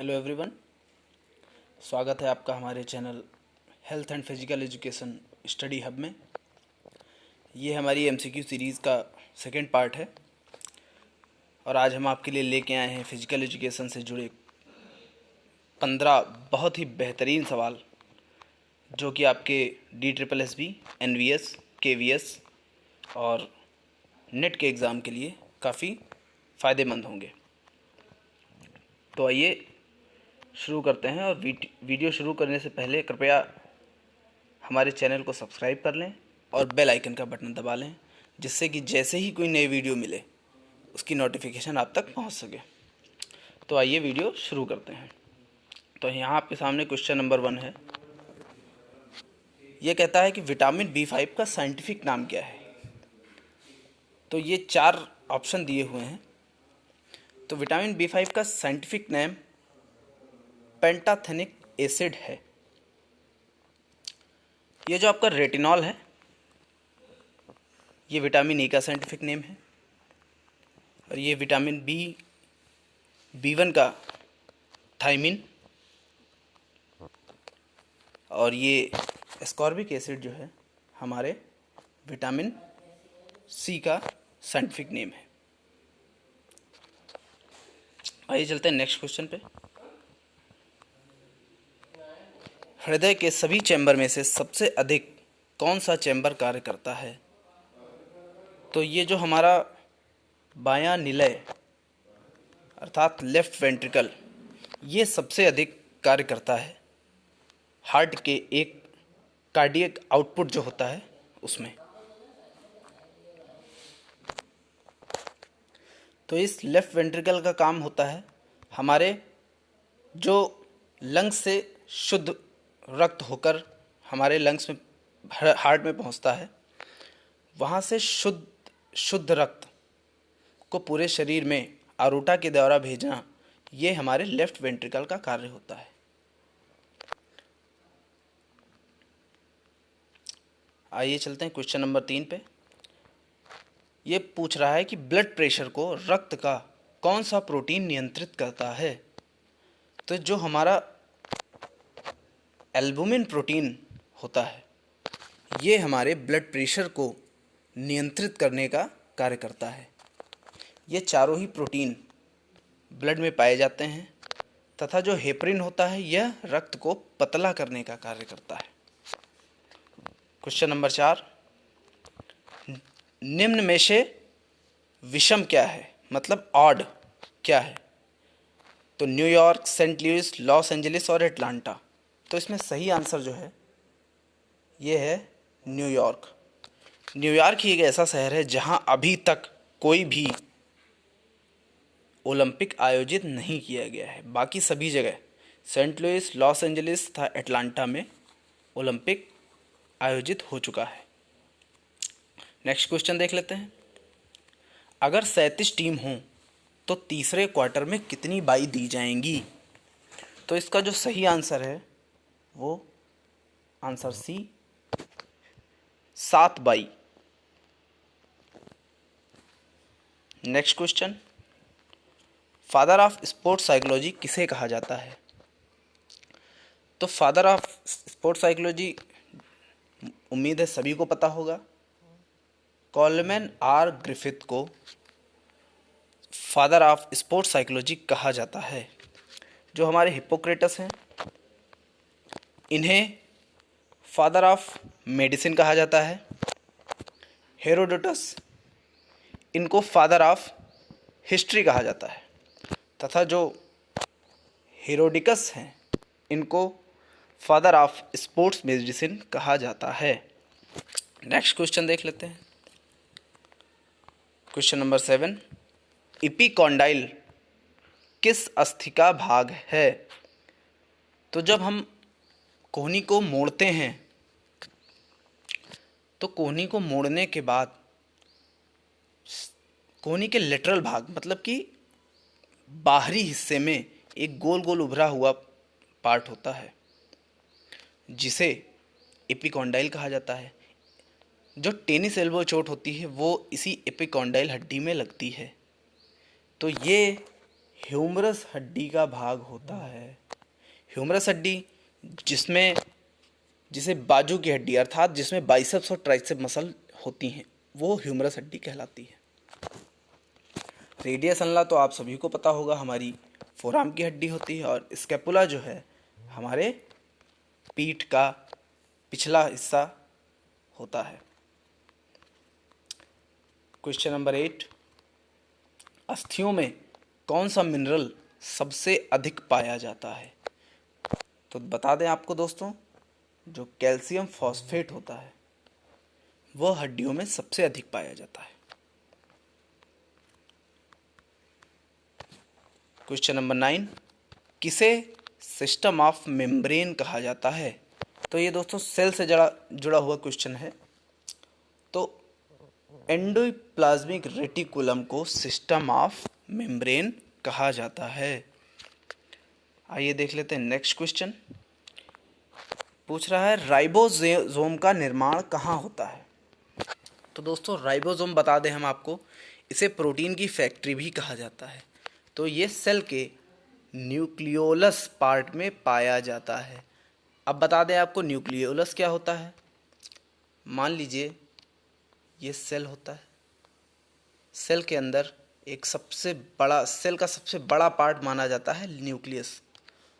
Hello everyone, स्वागत है आपका हमारे channel health and physical education study hub में। ये हमारी एमसीक्यू सीरीज़ का सेकंड पार्ट है और आज हम आपके लिए लेके आए हैं फिजिकल एजुकेशन से जुड़े 15 बहुत ही बेहतरीन सवाल जो कि आपके DSSB, NVS, KVS और नेट के एग्ज़ाम के लिए काफ़ी फ़ायदेमंद होंगे। तो आइए शुरू करते हैं और वीडियो शुरू करने से पहले कृपया हमारे चैनल को सब्सक्राइब कर लें और बेल आइकन का बटन दबा लें, जिससे कि जैसे ही कोई नई वीडियो मिले उसकी नोटिफिकेशन आप तक पहुंच सके। तो आइए वीडियो शुरू करते हैं। तो यहाँ आपके सामने क्वेश्चन नंबर 1 है। ये कहता है कि विटामिन B5 का साइंटिफिक नाम क्या है। तो ये 4 ऑप्शन दिए हुए हैं। तो विटामिन B5 का साइंटिफिक नेम पेंटाथेनिक एसिड है। ये जो आपका रेटिनॉल है ये विटामिन E का साइंटिफिक नेम है और ये विटामिन B1 का थायमिन और ये एस्कॉर्बिक एसिड जो है हमारे विटामिन C का साइंटिफिक नेम है। आइए चलते हैं नेक्स्ट क्वेश्चन पे। हृदय के सभी चैम्बर में से सबसे अधिक कौन सा चैम्बर कार्य करता है। तो ये जो हमारा बायां निलय अर्थात लेफ्ट वेंट्रिकल, ये सबसे अधिक कार्य करता है हार्ट के एक कार्डियक आउटपुट जो होता है उसमें। तो इस लेफ्ट वेंट्रिकल का काम होता है हमारे जो लंग्स से शुद्ध रक्त होकर हमारे लंग्स में हार्ट में पहुंचता है, वहाँ से शुद्ध रक्त को पूरे शरीर में आरोटा के द्वारा भेजना, ये हमारे लेफ्ट वेंट्रिकल का कार्य होता है। आइए चलते हैं क्वेश्चन नंबर 3 पे। ये पूछ रहा है कि ब्लड प्रेशर को रक्त का कौन सा प्रोटीन नियंत्रित करता है। तो जो हमारा एल्बुमिन प्रोटीन होता है ये हमारे ब्लड प्रेशर को नियंत्रित करने का कार्य करता है। ये चारों ही प्रोटीन ब्लड में पाए जाते हैं तथा जो हेपरिन होता है यह रक्त को पतला करने का कार्य करता है। क्वेश्चन नंबर 4, निम्न में से विषम क्या है, मतलब ऑड क्या है। तो New York, Saint Louis, Los Angeles और एटलांटा। तो इसमें सही आंसर जो है ये है न्यूयॉर्क। न्यूयॉर्क ही एक ऐसा शहर है जहां अभी तक कोई भी ओलंपिक आयोजित नहीं किया गया है। बाकी सभी जगह सेंट लुइस, लॉस एंजलिस तथा एटलांटा में ओलंपिक आयोजित हो चुका है। नेक्स्ट क्वेश्चन देख लेते हैं। अगर 37 टीम हो तो तीसरे क्वार्टर में कितनी बाई दी जाएंगी। तो इसका जो सही आंसर है वो answer C, 7 by. Next question, father of sports psychology किसे कहा जाता है। तो फादर ऑफ स्पोर्ट्स साइकोलॉजी उम्मीद है सभी को पता होगा। कॉलमैन आर ग्रिफिथ को फादर ऑफ स्पोर्ट्स साइकोलॉजी कहा जाता है। जो हमारे हिप्पोक्रेटस हैं इन्हें फादर ऑफ मेडिसिन कहा जाता है। हेरोडोटस इनको फादर ऑफ हिस्ट्री कहा जाता है तथा जो हेरोडिकस हैं इनको फादर ऑफ स्पोर्ट्स मेडिसिन कहा जाता है। नेक्स्ट क्वेश्चन देख लेते हैं। क्वेश्चन नंबर 7, इपिकॉन्डाइल किस अस्थि का भाग है। तो जब हम कोहनी को मोड़ते हैं तो कोहनी को मोड़ने के बाद कोहनी के लेटरल भाग मतलब कि बाहरी हिस्से में एक गोल गोल उभरा हुआ पार्ट होता है जिसे एपिकॉन्डाइल कहा जाता है। जो टेनिस एल्बो चोट होती है वो इसी एपिकॉन्डाइल हड्डी में लगती है। तो ये ह्यूमरस हड्डी का भाग होता है। ह्यूमरस हड्डी जिसे बाजू की हड्डी अर्थात जिसमें बाइसेप्स और ट्राइसेप मसल होती हैं, वो ह्यूमरस हड्डी कहलाती है। रेडियस अनला तो आप सभी को पता होगा, हमारी फोरआर्म की हड्डी होती है। और स्कैपुला जो है हमारे पीठ का पिछला हिस्सा होता है। क्वेश्चन नंबर 8, अस्थियों में कौन सा मिनरल सबसे अधिक पाया जाता है? तो बता दें आपको दोस्तों, जो कैल्शियम फॉस्फेट होता है वह हड्डियों में सबसे अधिक पाया जाता है। क्वेश्चन नंबर 9, किसे सिस्टम ऑफ मेम्ब्रेन कहा जाता है? तो ये दोस्तों सेल से जुड़ा हुआ क्वेश्चन है। तो एंडोप्लाज्मिक रेटिकुलम को सिस्टम ऑफ मेम्ब्रेन कहा जाता है। आइए देख लेते हैं नेक्स्ट क्वेश्चन। पूछ रहा है राइबोसोम का निर्माण कहाँ होता है? तो दोस्तों राइबोसोम बता दें हम आपको, इसे प्रोटीन की फैक्ट्री भी कहा जाता है। तो ये सेल के न्यूक्लियोलस पार्ट में पाया जाता है। अब बता दें आपको न्यूक्लियोलस क्या होता है। मान लीजिए ये सेल होता है, सेल के अंदर सेल का सबसे बड़ा पार्ट माना जाता है न्यूक्लियस,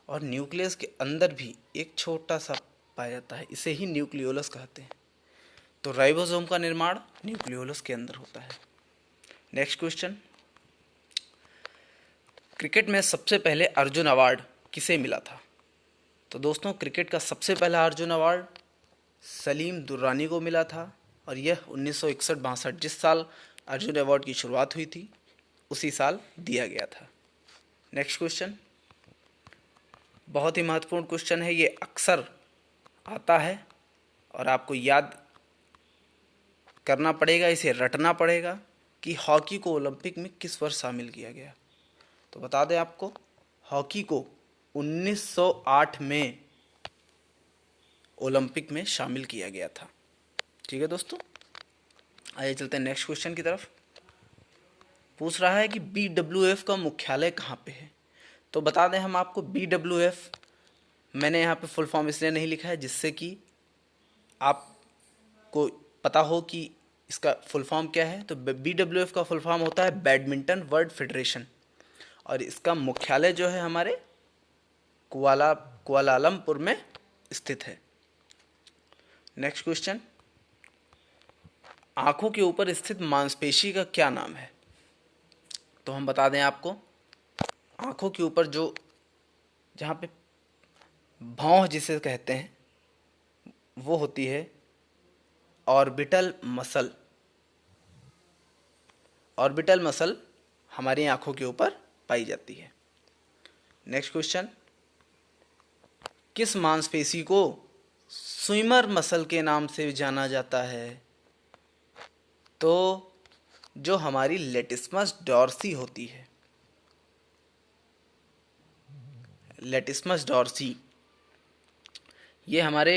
और न्यूक्लियस के अंदर भी एक छोटा सा पाया जाता है, इसे ही न्यूक्लियोलस कहते हैं। तो राइबोसोम का निर्माण न्यूक्लियोलस के अंदर होता है। नेक्स्ट क्वेश्चन, क्रिकेट में सबसे पहले अर्जुन अवार्ड किसे मिला था? तो दोस्तों क्रिकेट का सबसे पहला अर्जुन अवार्ड सलीम दुर्रानी को मिला था, और यह 1961-62 जिस साल अर्जुन अवार्ड की शुरुआत हुई थी उसी साल दिया गया था। नेक्स्ट क्वेश्चन, बहुत ही महत्वपूर्ण क्वेश्चन है, ये अक्सर आता है और आपको याद करना पड़ेगा, इसे रटना पड़ेगा कि हॉकी को ओलंपिक में किस वर्ष शामिल किया गया। तो बता दें आपको, हॉकी को 1908 में ओलंपिक में शामिल किया गया था। ठीक है दोस्तों, आइए चलते हैं नेक्स्ट क्वेश्चन की तरफ। पूछ रहा है कि BWF का मुख्यालय कहाँ पे है? तो बता दें हम आपको, BWF मैंने यहाँ पे फुल फॉर्म इसलिए नहीं लिखा है जिससे कि आपको पता हो कि इसका फुल फॉर्म क्या है। तो BWF का फुल फॉर्म होता है बैडमिंटन वर्ल्ड फेडरेशन, और इसका मुख्यालय जो है हमारे कुआलालंपुर में स्थित है। नेक्स्ट क्वेश्चन, आंखों के ऊपर स्थित मांसपेशी का क्या नाम है? तो हम बता दें आपको, आंखों के ऊपर जहाँ पे भौं जिसे कहते हैं वो होती है ऑर्बिटल मसल। ऑर्बिटल मसल हमारी आंखों के ऊपर पाई जाती है। नेक्स्ट क्वेश्चन, किस मांसपेशी को स्विमर मसल के नाम से जाना जाता है? तो जो हमारी लेटिस्मस डॉर्सी होती है, लेटिस्मस डॉर्सी, ये हमारे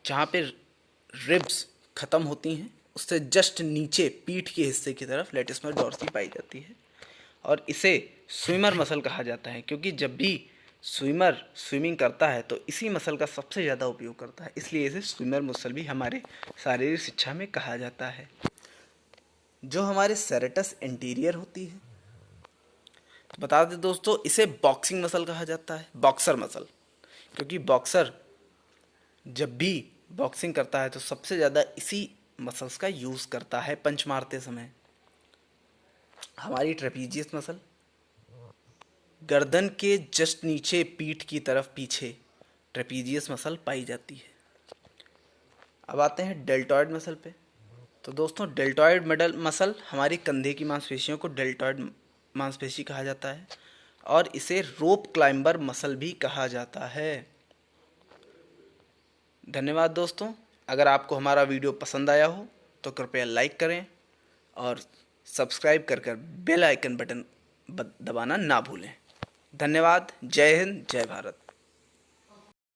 जहाँ पे रिब्स ख़त्म होती हैं उससे जस्ट नीचे पीठ के हिस्से की तरफ लेटिस्मस डॉर्सी पाई जाती है, और इसे स्विमर मसल कहा जाता है क्योंकि जब भी स्विमर स्विमिंग करता है तो इसी मसल का सबसे ज़्यादा उपयोग करता है, इसलिए इसे स्विमर मसल भी हमारे शारीरिक शिक्षा में कहा जाता है। जो हमारे सेरेटस एंटीरियर होती है, तो बता दें दोस्तों, इसे बॉक्सिंग मसल कहा जाता है, बॉक्सर मसल, क्योंकि बॉक्सर जब भी बॉक्सिंग करता है तो सबसे ज़्यादा इसी मसल्स का यूज़ करता है पंच मारते समय। हमारी ट्रेपीजियस मसल गर्दन के जस्ट नीचे पीठ की तरफ पीछे ट्रेपीजियस मसल पाई जाती है। अब आते हैं डेल्टॉइड मसल पे। तो दोस्तों डेल्टॉइड मसल हमारी कंधे की मांसपेशियों को डेल्टॉइड मांसपेशी कहा जाता है, और इसे रोप क्लाइंबर मसल भी कहा जाता है। धन्यवाद दोस्तों, अगर आपको हमारा वीडियो पसंद आया हो तो कृपया लाइक करें और सब्सक्राइब कर बेल आइकन बटन दबाना ना भूलें। धन्यवाद। जय हिंद, जय भारत।